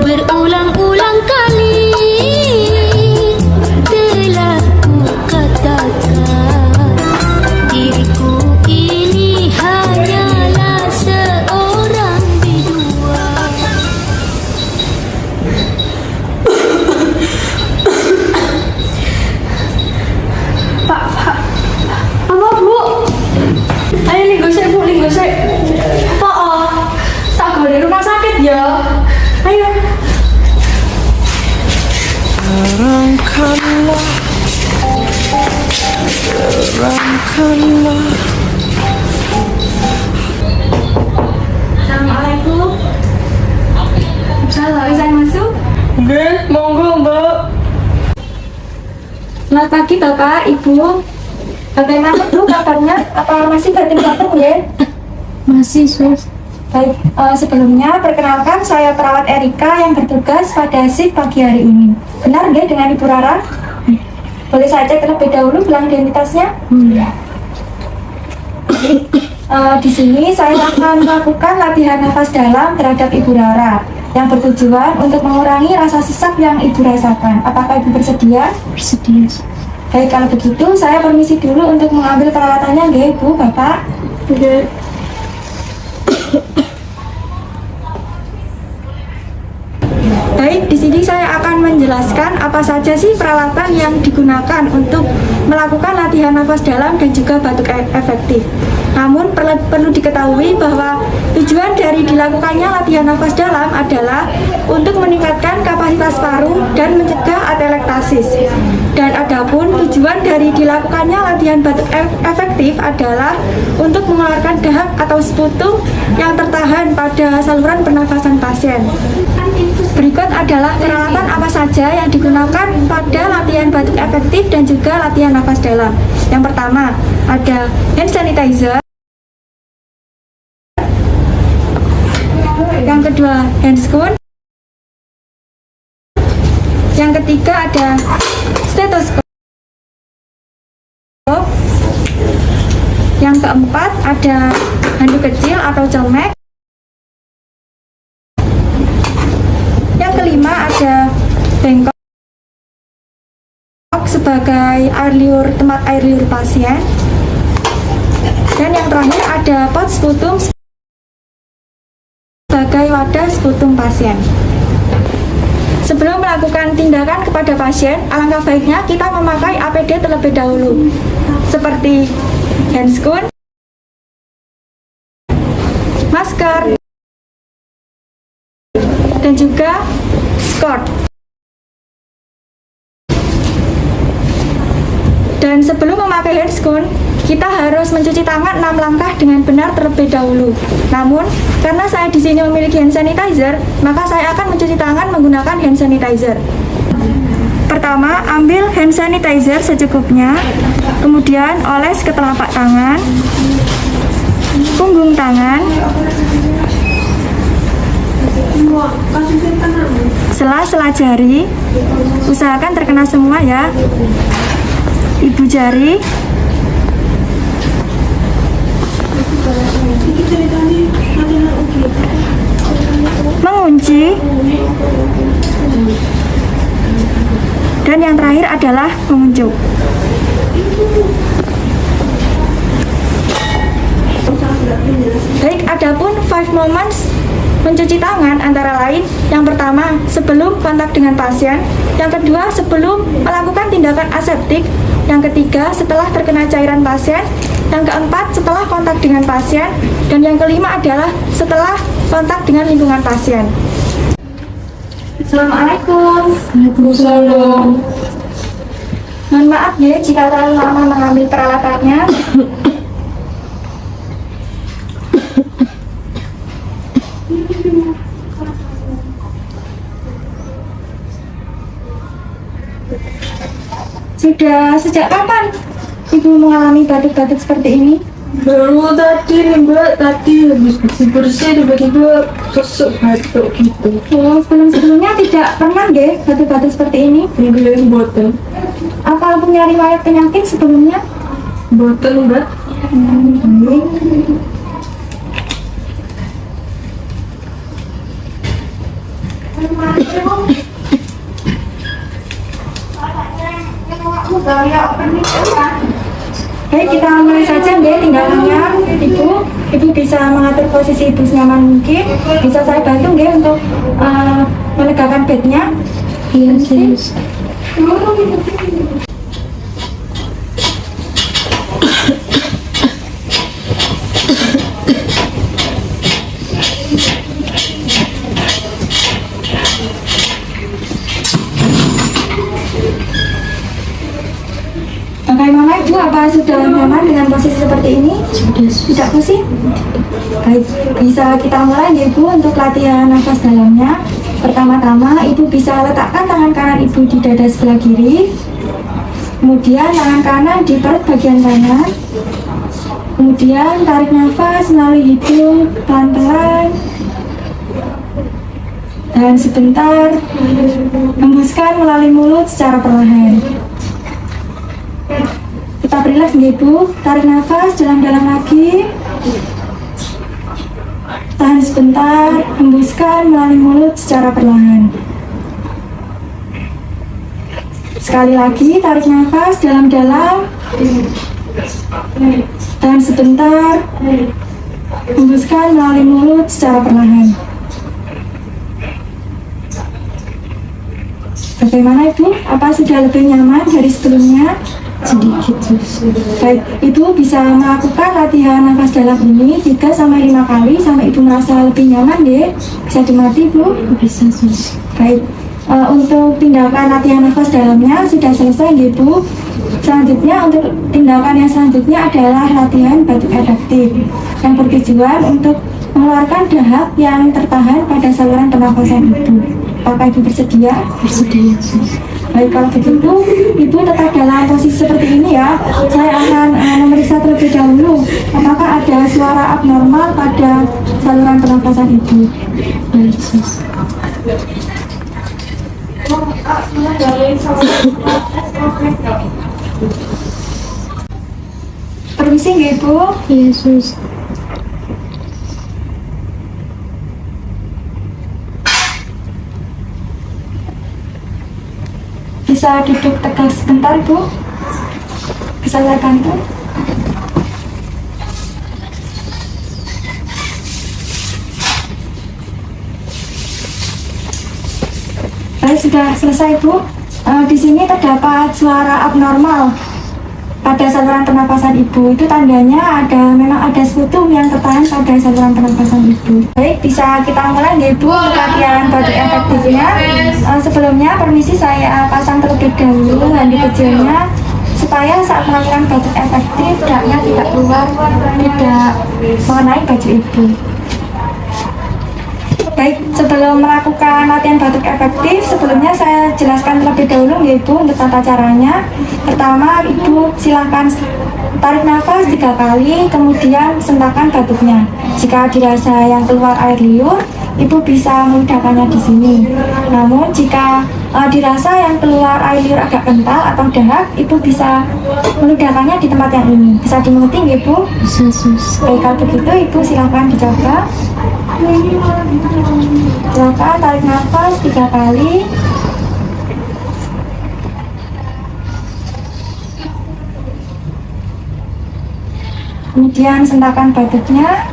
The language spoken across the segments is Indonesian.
Berulang-ulang kali telah ku katakan, diriku ini hanyalah seorang bidua. Pak, apa bu? Ayo linggosek bu, linggosek. Pak, tak boleh rumah sakit ya. Ayo. Terangkanlah, terangkanlah. Assalamualaikum. Halo, izin masuk? Nggih, monggo mbak. Selamat pagi Bapak, Ibu. Bagaimana Bu kabarnya? Apa masih batin-batin ya? Masih sus. Baik, sebelumnya perkenalkan saya perawat Erika yang bertugas pada shift pagi hari ini. Benar nggih dengan Ibu Rara? Boleh saya cek terlebih dahulu gelang identitasnya? Di sini saya akan melakukan latihan nafas dalam terhadap Ibu Rara yang bertujuan untuk mengurangi rasa sesak yang Ibu rasakan. Apakah Ibu bersedia? Bersedia. Baik, kalau begitu saya permisi dulu untuk mengambil peralatannya nggih Bu, Bapak. Oke. Baik, di sini saya akan menjelaskan apa saja sih peralatan yang digunakan untuk melakukan latihan nafas dalam dan juga batuk efektif. Namun perlu diketahui bahwa tujuan dari dilakukannya latihan nafas dalam adalah untuk meningkatkan kapasitas paru dan mencegah atelektasis. Dan adapun tujuan dari dilakukannya latihan batuk efektif adalah untuk mengeluarkan dahak atau sputum yang tertahan pada saluran pernafasan pasien. Berikut adalah peralatan apa saja yang digunakan pada latihan batuk efektif dan juga latihan nafas dalam. Yang pertama, ada hand sanitizer. Yang kedua, handscoon. Yang ketiga ada stetoskop. Yang keempat ada handuk kecil atau celemek. Yang kelima ada bengkok sebagai tempat air liur pasien. Dan yang terakhir ada pot sputum sebagai wadah sputum pasien. Sebelum melakukan tindakan kepada pasien, alangkah baiknya kita memakai APD terlebih dahulu, seperti handscoon, masker, dan juga skort. Dan sebelum memakai handscoon, kita harus mencuci tangan 6 langkah dengan benar terlebih dahulu. Namun, karena saya di sini memiliki hand sanitizer, maka saya akan mencuci tangan menggunakan hand sanitizer. Pertama, ambil hand sanitizer secukupnya, kemudian oles ke telapak tangan, punggung tangan, sela-sela jari, usahakan terkena semua ya, ibu jari, mengunci, dan yang terakhir adalah menguncup. Baik, adapun 5 moments mencuci tangan antara lain, yang pertama sebelum kontak dengan pasien, yang kedua sebelum melakukan tindakan aseptik, yang ketiga setelah terkena cairan pasien, yang keempat setelah kontak dengan pasien, dan yang kelima adalah setelah kontak dengan lingkungan pasien. Assalamualaikum. Waalaikumsalam. Mohon maaf ya jika terlalu lama mengambil peralatannya. Sudah sejak kapan Ibu mengalami batuk-batuk seperti ini? Baru tadi nih mbak, tadi habis bersih-bersih tiba-tiba tusuk batuk gitu. Oh, sebelum-sebelumnya tidak pernah nggih batuk-batuk seperti ini? Nggak boten. Apa punya riwayat penyakit sebelumnya? Boten mbak. Baik, kita mulai saja nggih tindakannya. Ibu bisa mengatur posisi ibu senyaman mungkin. Bisa saya bantu nggih untuk menegakkan bednya. Iya, sus. Bagaimana Ibu? Apa sudah nyaman dengan posisi seperti ini? Sudah, sus. Tidak pusing? Baik, bisa kita mulai ya Ibu untuk latihan nafas dalamnya. Pertama-tama Ibu bisa letakkan tangan kanan Ibu di dada sebelah kiri. Kemudian tangan kanan di perut bagian kanan. Kemudian tarik nafas melalui hidung pelan-pelan. Dan sebentar hembuskan melalui mulut secara perlahan. Kita rileks nih Ibu, tarik nafas dalam-dalam lagi. Tahan sebentar, hembuskan melalui mulut secara perlahan. Sekali lagi, tarik nafas dalam-dalam. Tahan sebentar, hembuskan melalui mulut secara perlahan. Bagaimana Ibu? Apa sudah lebih nyaman dari sebelumnya? Sedikit, sus. Baik, Ibu bisa melakukan latihan nafas dalam ini 3-5 kali sampai Ibu merasa lebih nyaman deh. Bisa dimengerti Bu? Bisa, sus. Baik, untuk tindakan latihan nafas dalamnya sudah selesai nggih Bu. Selanjutnya untuk tindakan yang selanjutnya adalah latihan batuk adaptif yang bertujuan untuk mengeluarkan dahak yang tertahan pada saluran pernafasan Ibu. Apakah Ibu bersedia? Bersedia, sus. Baik, kalau begitu Ibu tetap dalam posisi seperti ini ya. Saya akan memeriksa terlebih dahulu apakah ada suara abnormal pada saluran pernafasan Ibu. Baik, sus. Permisi nggih Ibu. Iya, sus. Bisa duduk tegak sebentar Bu. Bisa saya bantu? Baik, sudah selesai Bu. Di sini terdapat suara abnormal pada saluran pernapasan Ibu. Itu tandanya memang ada sekutum yang tertahan pada saluran pernapasan Ibu. Baik, bisa kita mulai ya Ibu latihan batuk efektifnya. Sebelumnya permisi saya pasang terlebih dahulu handi kecilnya supaya saat melakukan batuk efektif daknya tidak keluar, tidak mengenai baju Ibu. Baik, sebelum melakukan latihan batuk efektif, sebelumnya saya jelaskan terlebih dahulu ya Ibu untuk tata caranya. Pertama, Ibu silakan tarik nafas 3 kali, kemudian sentakan batuknya. Jika dirasa yang keluar air liur, Ibu bisa meludahkannya di sini. Namun jika dirasa yang keluar air liur agak kental atau dahak, Ibu bisa meludahkannya di tempat yang ini. Bisa dimengerti ya Ibu? Bisa, sus. Baik, kalau begitu Ibu silakan dicoba. Silakan tarik nafas 3 kali. Kemudian sentakan batuknya.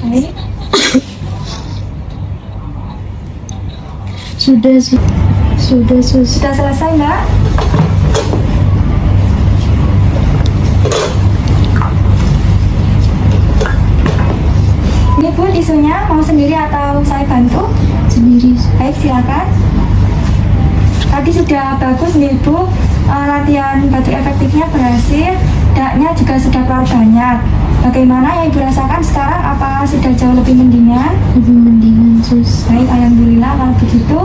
Baik. Sudah, sus. Sudah, sus. Sudah selesai Mbak? Ini Bu tisunya, mau sendiri atau saya bantu? Sendiri. Baik, silakan. Tadi sudah bagus nih Bu. latihan batuk efektifnya berhasil, daknya juga sudah keluar banyak. Bagaimana yang Ibu rasakan sekarang? Apa sudah jauh lebih mendingan? Lebih mendingan sus. Baik, alhamdulillah kalau begitu.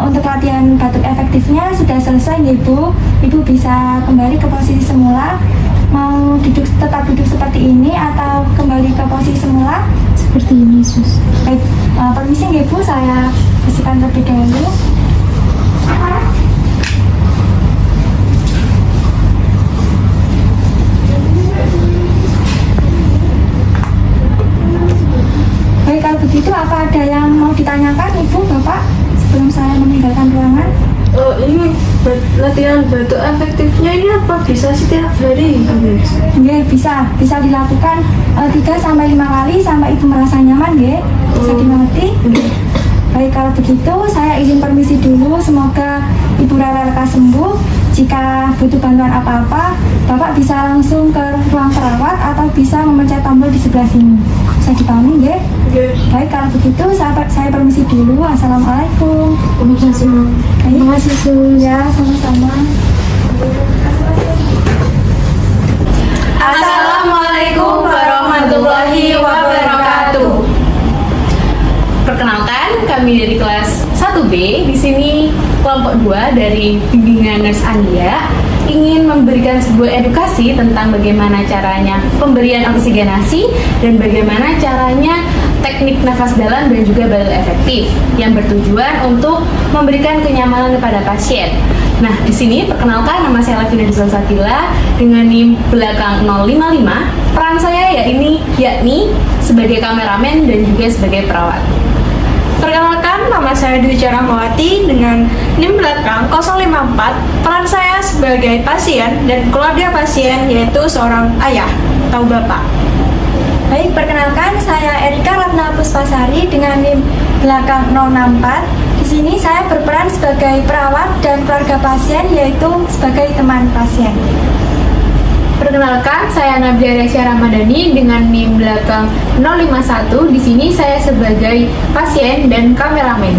Untuk latihan batuk efektifnya sudah selesai ya Ibu. Ibu bisa kembali ke posisi semula. Mau tetap duduk seperti ini atau kembali ke posisi semula? Seperti ini sus. Baik, permisi ya Ibu, saya bersihkan terlebih dahulu. Baik, kalau begitu apa ada yang mau ditanyakan Ibu, Bapak sebelum saya meninggalkan ruangan? Oh, ini latihan batuk efektifnya ini apa bisa setiap hari? Ya, bisa dilakukan 3-5 kali sampai Ibu merasa nyaman ya. Bisa dimengerti? Baik, kalau begitu saya izin permisi dulu. Semoga Ibu Rara lekas sembuh. Jika butuh bantuan apa-apa, Bapak bisa langsung ke ruang perawat atau bisa memencet tombol di sebelah sini. Bisa dipahami ya? Baik, kalau begitu saya permisi dulu. Assalamualaikum. Terima kasih sus. Ya, sama-sama. Assalamualaikum warahmatullahi wabarakatuh. Perkenalkan, kami dari kelas 1B. Di sini kelompok 2 dari bimbingan Nurse Andia ingin memberikan sebuah edukasi tentang bagaimana caranya pemberian oksigenasi dan bagaimana caranya teknik nafas dalam dan juga batuk efektif yang bertujuan untuk memberikan kenyamanan kepada pasien. Nah, di sini perkenalkan, nama saya Lavina Salsabila dengan NIM belakang 055. Peran saya yakni sebagai kameramen dan juga sebagai perawat. Perkenalkan, nama saya Dwi Rahmawati dengan NIM belakang 054. Peran saya sebagai pasien dan keluarga pasien yaitu seorang ayah atau bapak. Baik, perkenalkan saya Erika Ratna Puspasari dengan NIM belakang 064. Di sini saya berperan sebagai perawat dan keluarga pasien yaitu sebagai teman pasien. Perkenalkan, saya Nabila Resya Ramadhani dengan NIM belakang 051. Di sini saya sebagai pasien dan kameramen.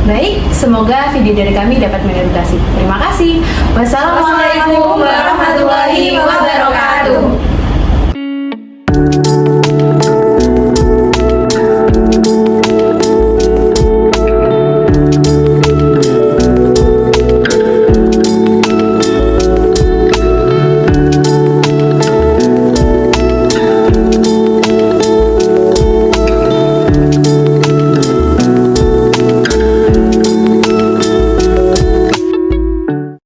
Baik, semoga video dari kami dapat mengedukasi. Terima kasih. Wassalamualaikum warahmatullahi wabarakatuh.